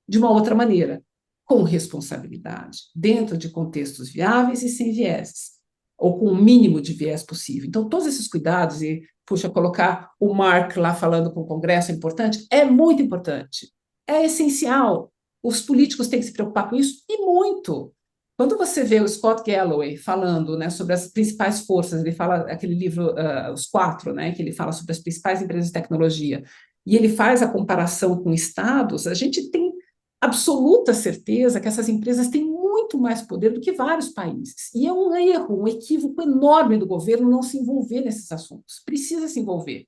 de uma outra maneira, com responsabilidade, dentro de contextos viáveis e sem vieses, ou com o mínimo de viés possível. Então, todos esses cuidados, e, puxa, colocar o Mark lá falando com o Congresso é importante, é muito importante, é essencial. Os políticos têm que se preocupar com isso, e muito. Quando você vê o Scott Galloway falando, né, sobre as principais forças, ele fala aquele livro, Os Quatro, né, que ele fala sobre as principais empresas de tecnologia, e ele faz a comparação com estados, a gente tem absoluta certeza que essas empresas têm muito mais poder do que vários países. E é um erro, um equívoco enorme do governo não se envolver nesses assuntos. Precisa se envolver,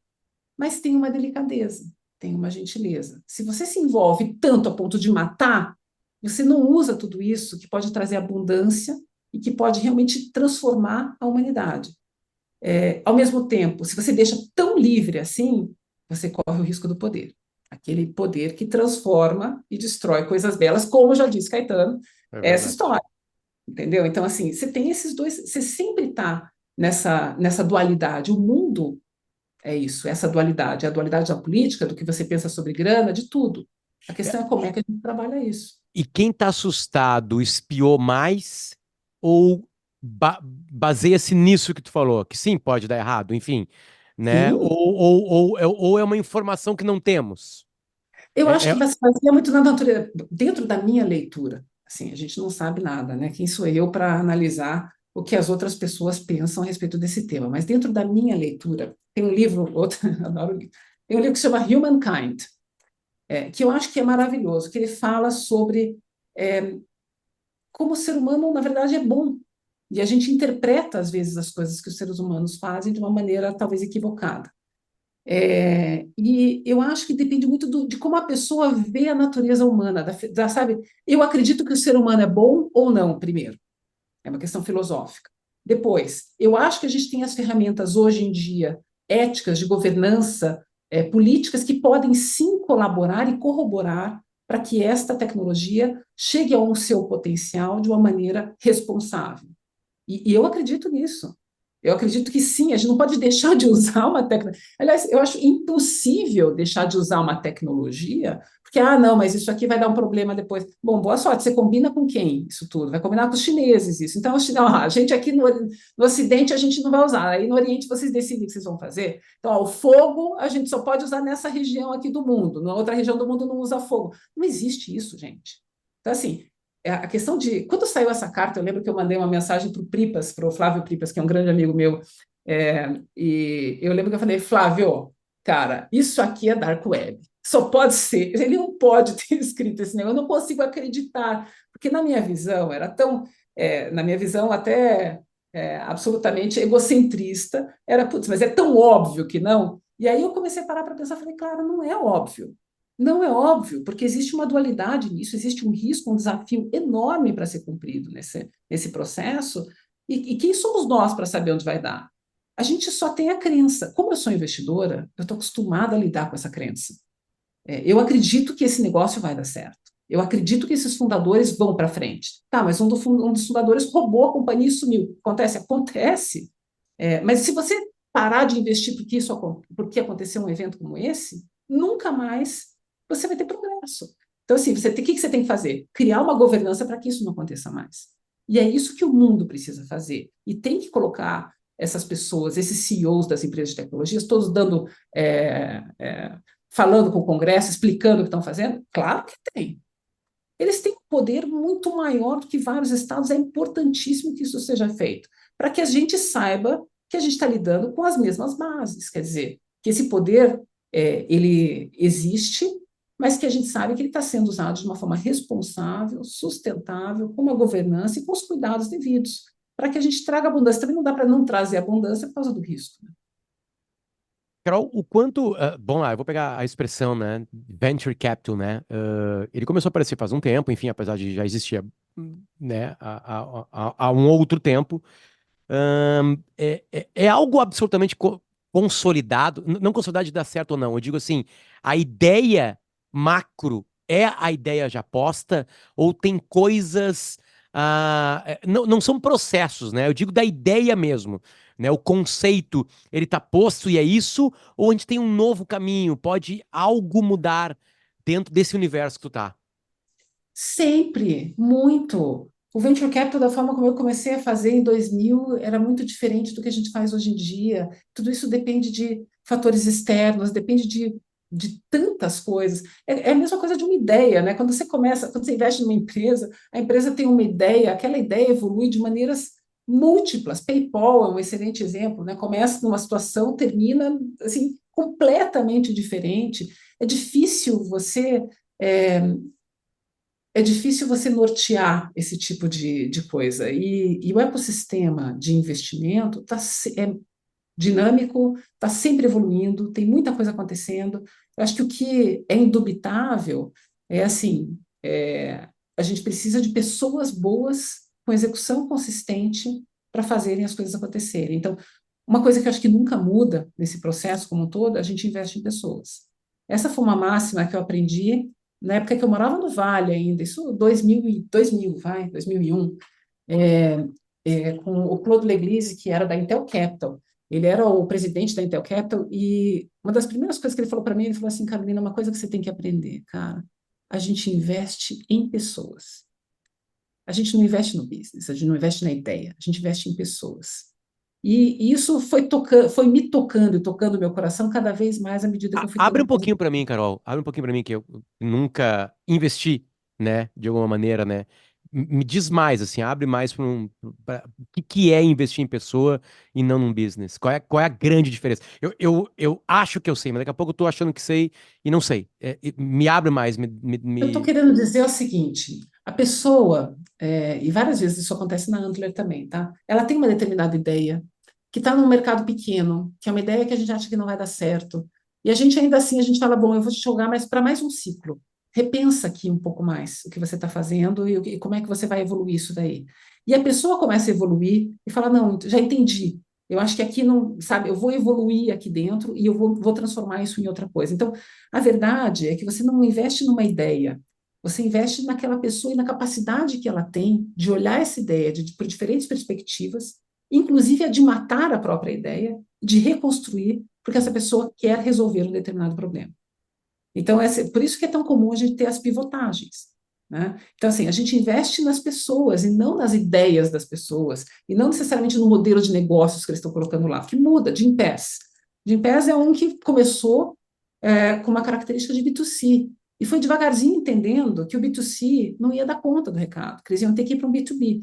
mas tem uma delicadeza, tem uma gentileza. Se você se envolve tanto a ponto de matar, você não usa tudo isso que pode trazer abundância e que pode realmente transformar a humanidade. Ao mesmo tempo, se você deixa tão livre assim, você corre o risco do poder. Aquele poder que transforma e destrói coisas belas, como já disse Caetano, É essa verdade. história, entendeu? Então, assim, você tem esses dois, você sempre está nessa dualidade. O mundo é isso, essa dualidade, a dualidade da política, do que você pensa sobre grana, de tudo. A É, questão é como é que a gente trabalha isso. e quem tá assustado espiou mais ou baseia-se nisso que tu falou, que sim, pode dar errado, enfim, né? Sim, Ou é uma informação que não temos? eu acho É, que é- vai se baseia muito na natureza, dentro da minha leitura. Assim, a gente não sabe nada, né? Quem sou eu para analisar o que as outras pessoas pensam a respeito desse tema? Mas dentro da minha leitura, tem um livro, outro, adoro livro, tem um livro que se chama Humankind, que eu acho que é maravilhoso, que ele fala sobre é, como o ser humano, na verdade, é bom. E a gente interpreta, às vezes, as coisas que os seres humanos fazem de uma maneira talvez equivocada. E eu acho que depende muito de como a pessoa vê a natureza humana, sabe? Eu acredito que o ser humano é bom ou não, primeiro. É uma questão filosófica. Depois, eu acho que a gente tem as ferramentas hoje em dia, éticas, de governança, políticas que podem sim colaborar e corroborar para que esta tecnologia chegue ao seu potencial de uma maneira responsável. E eu acredito nisso. Eu acredito que sim, a gente não pode deixar de usar uma tecnologia. Aliás, eu acho impossível deixar de usar uma tecnologia, porque, não, mas isso aqui vai dar um problema depois. Bom, boa sorte, você combina com quem isso tudo? Vai combinar com os chineses isso. Então, a gente aqui no Ocidente, a gente não vai usar. Aí no Oriente, vocês decidem o que vocês vão fazer. Então, o fogo, a gente só pode usar nessa região aqui do mundo. Na outra região do mundo não usa fogo. Não existe isso, gente. Então, assim, a questão de. Quando saiu essa carta, eu lembro que eu mandei uma mensagem para o Pripas, para o Flávio Pripas, que é um grande amigo meu, e eu lembro que eu falei, Flávio, cara, isso aqui é Dark Web. Só pode ser. Ele não pode ter escrito esse negócio, eu não consigo acreditar, porque na minha visão era tão. Na minha visão, até absolutamente egocentrista, era, putz, mas é tão óbvio que não. E aí eu comecei a parar para pensar, falei, claro, não é óbvio. Não é óbvio, porque existe uma dualidade nisso, existe um risco, um desafio enorme para ser cumprido nesse processo, e quem somos nós para saber onde vai dar? A gente só tem a crença. Como eu sou investidora, eu estou acostumada a lidar com essa crença. Eu acredito que esse negócio vai dar certo. Eu acredito que esses fundadores vão para frente. Tá, mas um dos fundadores roubou a companhia e sumiu. Acontece? Acontece. Mas se você parar de investir porque aconteceu um evento como esse, nunca mais você vai ter progresso. Então, assim, o que você tem que fazer? Criar uma governança para que isso não aconteça mais. E é isso que o mundo precisa fazer. E tem que colocar essas pessoas, esses CEOs das empresas de tecnologias, todos dando, falando com o Congresso, explicando o que estão fazendo? Claro que tem. Eles têm um poder muito maior do que vários estados, é importantíssimo que isso seja feito, para que a gente saiba que a gente está lidando com as mesmas bases, quer dizer, que esse poder ele existe, mas que a gente sabe que ele está sendo usado de uma forma responsável, sustentável, com uma governança e com os cuidados devidos, para que a gente traga abundância. Também não dá para não trazer abundância por causa do risco. Né? Carol, o quanto. Bom, lá, eu vou pegar a expressão, né? Venture capital, né? Ele começou a aparecer faz um tempo, enfim, apesar de já existia, né, há um outro tempo. É algo absolutamente consolidado, não consolidado de dar certo ou não. Eu digo assim, a ideia macro é a ideia já posta, ou tem coisas. Não são processos, né? Eu digo da ideia mesmo, né? O conceito, ele tá posto e é isso, ou a gente tem um novo caminho, pode algo mudar dentro desse universo que tu tá. Sempre, muito. O venture capital, da forma como eu comecei a fazer em 2000, era muito diferente do que a gente faz hoje em dia. Tudo isso depende de fatores externos, depende de tantas coisas. É a mesma coisa de uma ideia, né? Quando você investe numa empresa, a empresa tem uma ideia, aquela ideia evolui de maneiras múltiplas. PayPal é um excelente exemplo, né? Começa numa situação, termina assim completamente diferente. É difícil você é, é difícil você nortear esse tipo de coisa. E o ecossistema de investimento é dinâmico, está sempre evoluindo, tem muita coisa acontecendo. Eu acho que o que é indubitável é assim, a gente precisa de pessoas boas com execução consistente para fazerem as coisas acontecerem. Então, uma coisa que eu acho que nunca muda nesse processo como um todo, a gente investe em pessoas. Essa foi uma máxima que eu aprendi na época que eu morava no Vale ainda, isso 2001, com o Claude Leglise, que era da Intel Capital. Ele era o presidente da Intel Capital e uma das primeiras coisas que ele falou para mim, ele falou assim, Carolina, uma coisa que você tem que aprender, cara, a gente investe em pessoas. A gente não investe no business, a gente não investe na ideia, a gente investe em pessoas. E isso foi me tocando e tocando meu coração cada vez mais à medida que eu fui Abre um tomando pouquinho pra mim, Carol. Abre um pouquinho pra mim que eu nunca investi, né, de alguma maneira, né? Me diz mais, assim, abre mais para o que é investir em pessoa e não num business. Qual é a grande diferença? Eu acho que eu sei, mas daqui a pouco eu tô achando que sei e não sei. Me abre mais, Eu estou querendo dizer o seguinte: a pessoa, e várias vezes isso acontece na Antler também, tá? Ela tem uma determinada ideia, que está num mercado pequeno, que é uma ideia que a gente acha que não vai dar certo. E a gente ainda assim, a gente fala, bom, eu vou te jogar mais para mais um ciclo. Repensa aqui um pouco mais o que você está fazendo e como é que você vai evoluir isso daí. E a pessoa começa a evoluir e fala, não, já entendi. Eu acho que aqui não, sabe, eu vou evoluir aqui dentro e eu vou transformar isso em outra coisa. Então, a verdade é que você não investe numa ideia, você investe naquela pessoa e na capacidade que ela tem de olhar essa ideia por diferentes perspectivas, inclusive a de matar a própria ideia, de reconstruir, porque essa pessoa quer resolver um determinado problema. Então, por isso que é tão comum a gente ter as pivotagens. Né? Então, assim, a gente investe nas pessoas e não nas ideias das pessoas, e não necessariamente no modelo de negócios que eles estão colocando lá, que muda. Jim Pass. Jim Pass é um que começou com uma característica de B2C, e foi devagarzinho entendendo que o B2C não ia dar conta do recado, que eles iam ter que ir para um B2B.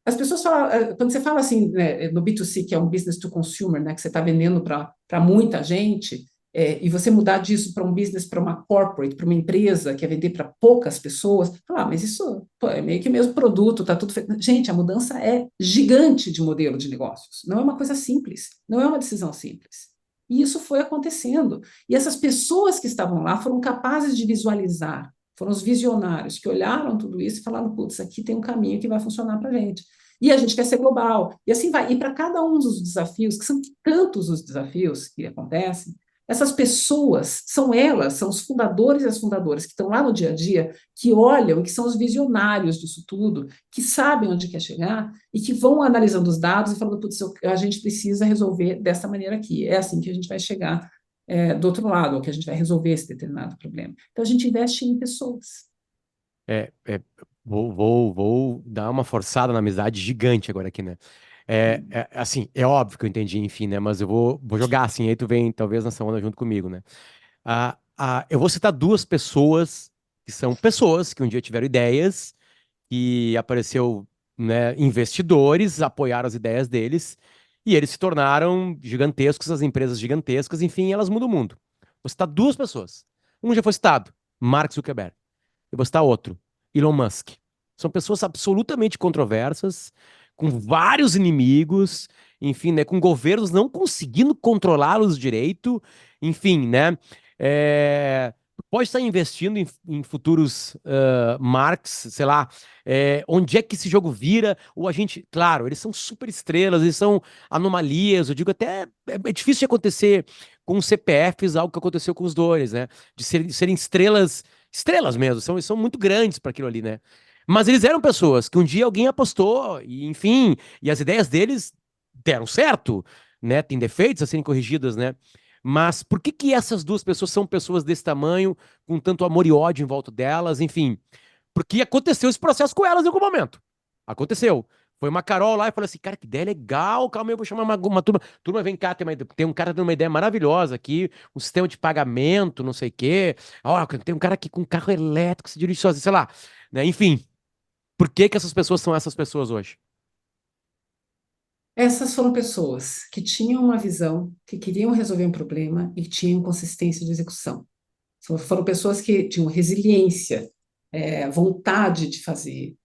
As pessoas falam, quando você fala assim, né, no B2C, que é um business to consumer, né, que você está vendendo para muita gente, e você mudar disso para um business, para uma corporate, para uma empresa que é vender para poucas pessoas, falar, mas isso pô, é meio que o mesmo produto, está tudo feito. Gente, a mudança é gigante de modelo de negócios. Não é uma coisa simples, não é uma decisão simples. E isso foi acontecendo. E essas pessoas que estavam lá foram capazes de visualizar, foram os visionários que olharam tudo isso e falaram, putz, aqui tem um caminho que vai funcionar para a gente. E a gente quer ser global. E assim vai. E para cada um dos desafios, que são tantos os desafios que acontecem, essas pessoas são elas, são os fundadores e as fundadoras que estão lá no dia a dia, que olham, que são os visionários disso tudo, que sabem onde quer chegar e que vão analisando os dados e falando, putz, a gente precisa resolver dessa maneira aqui. É assim que a gente vai chegar do outro lado, ou que a gente vai resolver esse determinado problema. Então, a gente investe em pessoas. É, é, vou dar uma forçada na amizade gigante agora aqui, né? Assim, é óbvio que eu entendi, enfim, né? Mas eu vou jogar assim, aí tu vem talvez nessa onda junto comigo, né? Eu vou citar duas pessoas que são pessoas que um dia tiveram ideias e apareceu, né, investidores, apoiaram as ideias deles e eles se tornaram gigantescos, as empresas gigantescas, enfim, elas mudam o mundo. Vou citar duas pessoas. Um já foi citado, Mark Zuckerberg. Eu vou citar outro, Elon Musk. São pessoas absolutamente controversas, com vários inimigos, enfim, né, com governos não conseguindo controlá-los direito, enfim, né? Pode estar investindo em futuros Marks, sei lá, onde é que esse jogo vira, ou a gente, claro, eles são super estrelas, eles são anomalias, eu digo até, é difícil de acontecer com os CPFs, algo que aconteceu com os dois, né? De serem estrelas mesmo, são muito grandes para aquilo ali, né? Mas eles eram pessoas que um dia alguém apostou, e enfim, e as ideias deles deram certo, né? Tem defeitos a serem corrigidos, né? Mas por que que essas duas pessoas são pessoas desse tamanho, com tanto amor e ódio em volta delas, enfim? Porque aconteceu esse processo com elas em algum momento. Aconteceu. Foi uma Carol lá e falou assim: cara, que ideia legal, calma aí, eu vou chamar uma turma. Turma, vem cá, tem um cara dando uma ideia maravilhosa aqui, um sistema de pagamento, não sei o quê. Ó, tem um cara aqui com um carro elétrico, se dirige sozinho, sei lá. Né? Enfim, por que que essas pessoas são essas pessoas hoje? Essas foram pessoas que tinham uma visão, que queriam resolver um problema e tinham consistência de execução. Foram pessoas que tinham resiliência, vontade de fazer,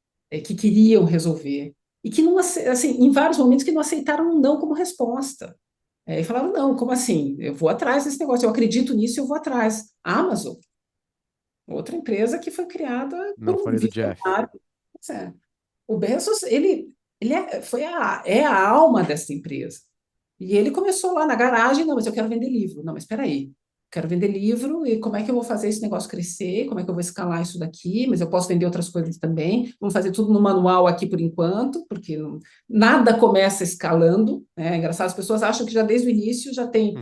que queriam resolver e que não, assim, em vários momentos que não aceitaram um não como resposta. E falaram, não, como assim? Eu vou atrás desse negócio, eu acredito nisso, eu vou atrás. A Amazon, outra empresa que foi criada por Não um falei do Jeff. visionário. O Bezos, ele é a alma dessa empresa. E ele começou lá na garagem, não, mas eu quero vender livro. Não, mas espera aí, quero vender livro e como é que eu vou fazer esse negócio crescer? Como é que eu vou escalar isso daqui? Mas eu posso vender outras coisas também. Vamos fazer tudo no manual aqui por enquanto, porque nada começa escalando. Né? É engraçado, as pessoas acham que já desde o início já tem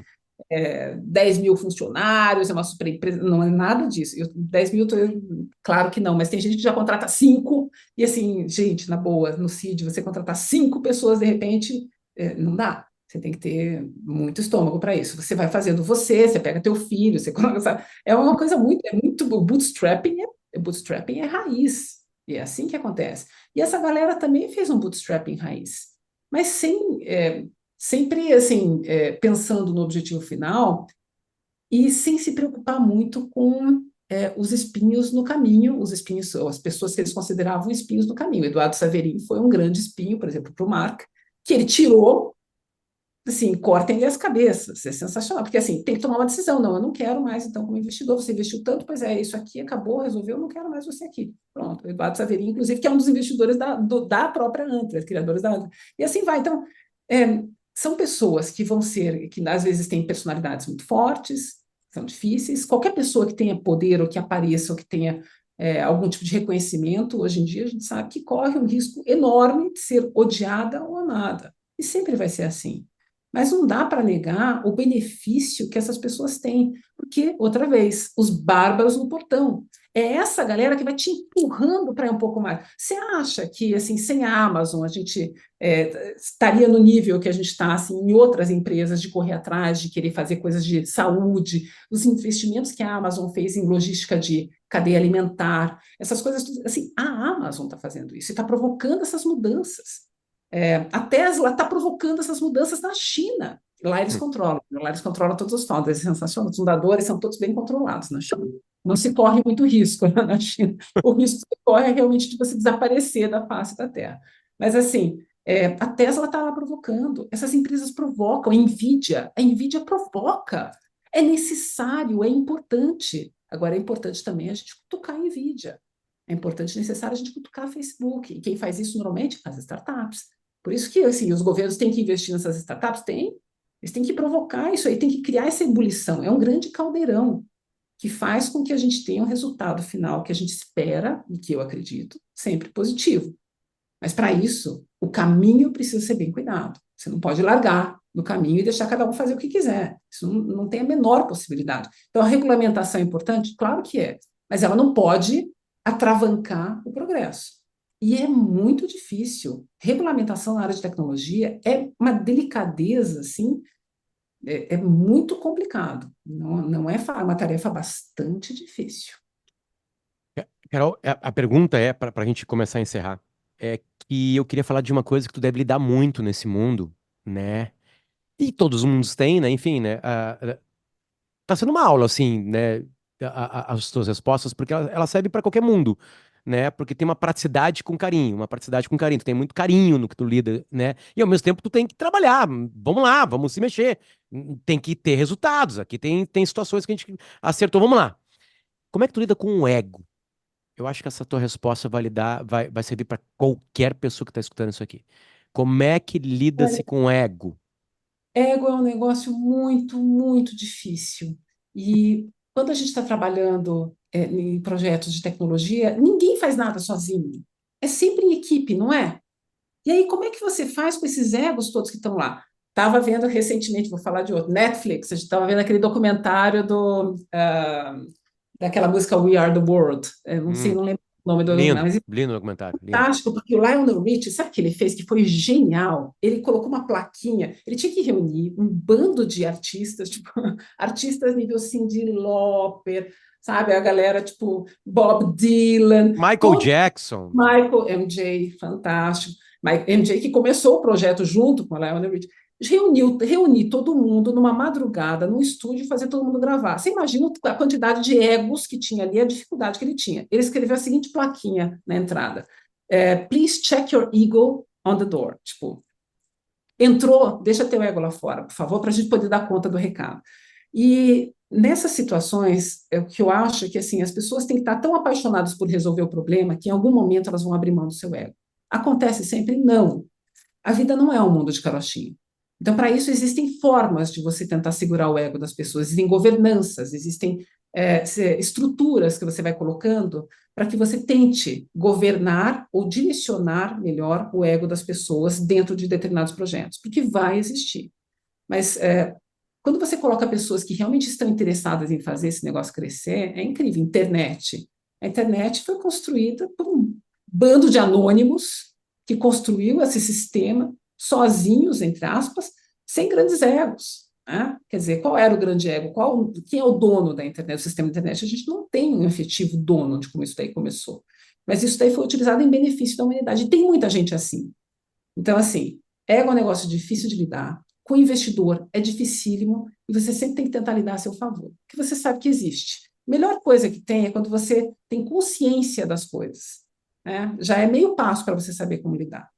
Hum, 10 mil funcionários, é uma super empresa. Não é nada disso. 10 mil, claro que não, mas tem gente que já contrata cinco, e assim, gente, na boa, no CID, você contratar cinco pessoas de repente, não dá. Você tem que ter muito estômago para isso. Você vai fazendo você pega teu filho, você sabe? É uma coisa muito bootstrapping é raiz. E é assim que acontece. E essa galera também fez um bootstrapping raiz, mas sempre assim, pensando no objetivo final e sem se preocupar muito com os espinhos no caminho, os espinhos, as pessoas que eles consideravam espinhos no caminho. Eduardo Saverin foi um grande espinho, por exemplo, para o Mark, que ele tirou, assim, cortem-lhe as cabeças, é sensacional, porque assim, tem que tomar uma decisão, não, eu não quero mais, então, como investidor, você investiu tanto, pois isso aqui acabou, resolveu, eu não quero mais você aqui. Pronto, o Eduardo Saverin, inclusive, que é um dos investidores da própria Antler, criadores da Antler. E assim vai, então, é, são pessoas que vão ser, que às vezes têm personalidades muito fortes, são difíceis. Qualquer pessoa que tenha poder ou que apareça ou que tenha algum tipo de reconhecimento, hoje em dia a gente sabe que corre um risco enorme de ser odiada ou amada. E sempre vai ser assim. Mas não dá para negar o benefício que essas pessoas têm, porque, outra vez, os bárbaros no portão. É essa galera que vai te empurrando para um pouco mais. Você acha que, assim, sem a Amazon, a gente estaria no nível que a gente está assim, em outras empresas de correr atrás, de querer fazer coisas de saúde, os investimentos que a Amazon fez em logística de cadeia alimentar, essas coisas, assim, a Amazon está fazendo isso e está provocando essas mudanças. A Tesla está provocando essas mudanças na China. Lá eles controlam todos os founders, é sensacional, os fundadores são todos bem controlados na China. Não se corre muito risco na China. O risco que se corre é realmente de você desaparecer da face da Terra. Mas, assim, a Tesla está lá provocando, essas empresas provocam, a Nvidia provoca. É necessário, é importante. Agora, é importante também a gente cutucar a Nvidia. É importante, necessário a gente cutucar a Facebook. E quem faz isso normalmente? As startups. Por isso que assim, os governos têm que investir nessas startups? Tem. Eles têm que provocar isso aí, têm que criar essa ebulição. É um grande caldeirão que faz com que a gente tenha um resultado final que a gente espera, e que eu acredito, sempre positivo. Mas para isso, o caminho precisa ser bem cuidado. Você não pode largar no caminho e deixar cada um fazer o que quiser. Isso não tem a menor possibilidade. Então, a regulamentação é importante? Claro que é, mas ela não pode atravancar o progresso. E é muito difícil. Regulamentação na área de tecnologia é uma delicadeza, assim, é muito complicado. Não é uma tarefa bastante difícil. Carol, a pergunta é, para a gente começar a encerrar, é que eu queria falar de uma coisa que tu deve lidar muito nesse mundo, né? E todos os mundos têm, né? Enfim, né? Tá sendo uma aula, assim, né? As tuas respostas, porque ela serve para qualquer mundo, né? Porque tem uma praticidade com carinho, uma praticidade com carinho. Tu tem muito carinho no que tu lida, né? E ao mesmo tempo tu tem que trabalhar. Vamos lá, vamos se mexer. Tem que ter resultados. Aqui tem situações que a gente acertou. Vamos lá. Como é que tu lida com o ego? Eu acho que essa tua resposta vai servir para qualquer pessoa que está escutando isso aqui. Como é que lida-se com o ego? Ego é um negócio muito, muito difícil. E quando a gente está trabalhando em projetos de tecnologia, ninguém faz nada sozinho. É sempre em equipe, não é? E aí, como é que você faz com esses egos todos que estão lá? Estava vendo recentemente, vou falar de outro, Netflix, a gente estava vendo aquele documentário daquela música We Are the World. Não sei, Hum, não lembro o nome do lindo, documentário, lindo documentário, lindo. fantástico, porque o Lionel Richie, sabe o que ele fez que foi genial? Ele colocou uma plaquinha, ele tinha que reunir um bando de artistas, tipo, artistas nível Cyndi Lauper, sabe? A galera tipo Bob Dylan, Michael todo Jackson. Michael MJ, fantástico. MJ que começou o projeto junto com a Lionel Richie, reunir todo mundo numa madrugada, num estúdio, e fazer todo mundo gravar. Você imagina a quantidade de egos que tinha ali, a dificuldade que ele tinha. Ele escreveu a seguinte plaquinha na entrada: Please check your ego on the door. Tipo, entrou, deixa teu ego lá fora, por favor, para a gente poder dar conta do recado. E nessas situações, o que eu acho é que assim, as pessoas têm que estar tão apaixonadas por resolver o problema que em algum momento elas vão abrir mão do seu ego. Acontece sempre? Não. A vida não é um mundo de carochinha. Então, para isso, existem formas de você tentar segurar o ego das pessoas, existem governanças, existem estruturas que você vai colocando para que você tente governar ou direcionar melhor o ego das pessoas dentro de determinados projetos, porque vai existir. Mas quando você coloca pessoas que realmente estão interessadas em fazer esse negócio crescer, é incrível. Internet. A internet foi construída por um bando de anônimos que construiu esse sistema sozinhos, entre aspas, sem grandes egos. Né? Quer dizer, qual era o grande ego? Quem é o dono da internet, do sistema da internet? A gente não tem um efetivo dono de como isso daí começou. Mas isso daí foi utilizado em benefício da humanidade. E tem muita gente assim. Então, assim, ego é um negócio difícil de lidar. Com investidor é dificílimo e você sempre tem que tentar lidar a seu favor, porque você sabe que existe. A melhor coisa que tem é quando você tem consciência das coisas. Né? Já é meio passo para você saber como lidar.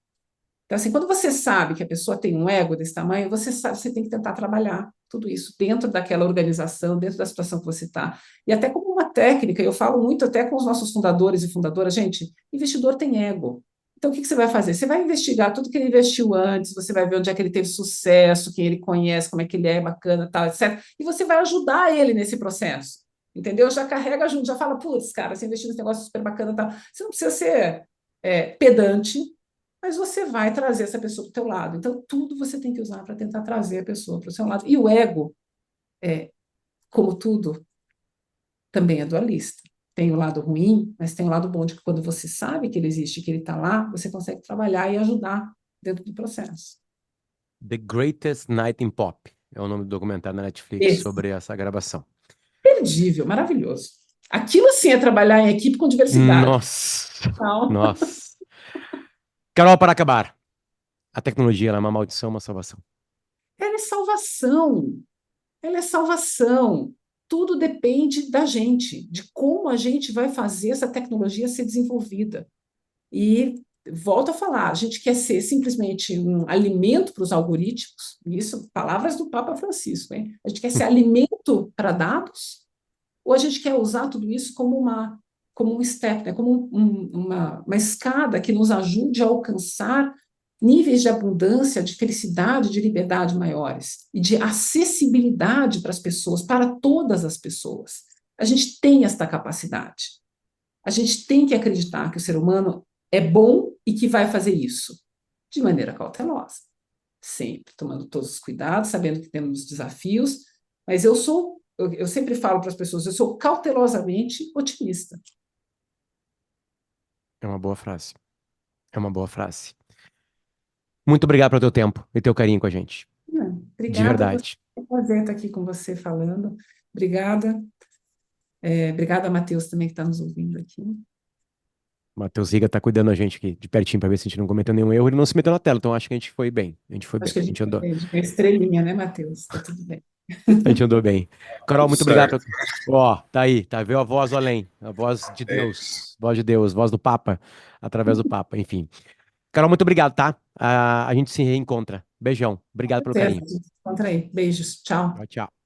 Então, assim, quando você sabe que a pessoa tem um ego desse tamanho, você sabe que você tem que tentar trabalhar tudo isso dentro daquela organização, dentro da situação que você está. E até como uma técnica, eu falo muito até com os nossos fundadores e fundadoras, gente, investidor tem ego. Então, o que que você vai fazer? Você vai investigar tudo que ele investiu antes, você vai ver onde é que ele teve sucesso, quem ele conhece, como é que ele é bacana, tal, etc. E você vai ajudar ele nesse processo. Entendeu? Já carrega junto, já fala, putz, cara, você investiu nesse negócio super bacana, tal. Você não precisa ser pedante, mas você vai trazer essa pessoa para o teu lado. Então, tudo você tem que usar para tentar trazer a pessoa para o seu lado. E o ego, como tudo, também é dualista. Tem o lado ruim, mas tem o lado bom de que quando você sabe que ele existe, que ele está lá, você consegue trabalhar e ajudar dentro do processo. The Greatest Night in Pop é o nome do documentário na Netflix Esse, sobre essa gravação. imperdível, maravilhoso. Aquilo sim é trabalhar em equipe com diversidade. Nossa, Então, nossa. Carol, para acabar, a tecnologia ela é uma maldição, uma salvação. ela é salvação. Ela é salvação. Tudo depende da gente, de como a gente vai fazer essa tecnologia ser desenvolvida. E volto a falar, a gente quer ser simplesmente um alimento para os algoritmos, isso, palavras do Papa Francisco, hein? A gente quer ser alimento para dados, ou a gente quer usar tudo isso como um step, né? Como uma escada que nos ajude a alcançar níveis de abundância, de felicidade, de liberdade maiores e de acessibilidade para as pessoas, para todas as pessoas. A gente tem esta capacidade. A gente tem que acreditar que o ser humano é bom e que vai fazer isso de maneira cautelosa, sempre tomando todos os cuidados, sabendo que temos desafios, mas eu sempre falo para as pessoas, eu sou cautelosamente otimista. É uma boa frase. É uma boa frase. Muito obrigado pelo teu tempo e teu carinho com a gente. De Obrigada a você, verdade. é um prazer estar aqui com você falando. Obrigada. Obrigada, Matheus, também que está nos ouvindo aqui. Matheus Riga tá cuidando da gente aqui de pertinho pra ver se a gente não cometeu nenhum erro. Ele não se meteu na tela, então acho que a gente foi bem. A gente foi Acho bem. que a A gente gente andou, tem uma estrelinha, né, Matheus? Está tudo bem. a gente andou bem. Carol, Tudo muito obrigado. certo. Ó, tá aí, tá? Viu a voz do além, a voz de É, Deus, voz de Deus, voz do Papa, através do Papa, enfim. Carol, muito obrigado, tá? A gente se reencontra. Beijão. Com Obrigado pelo certeza, carinho. a gente se encontra aí. Beijos, tchau. Tchau, tchau.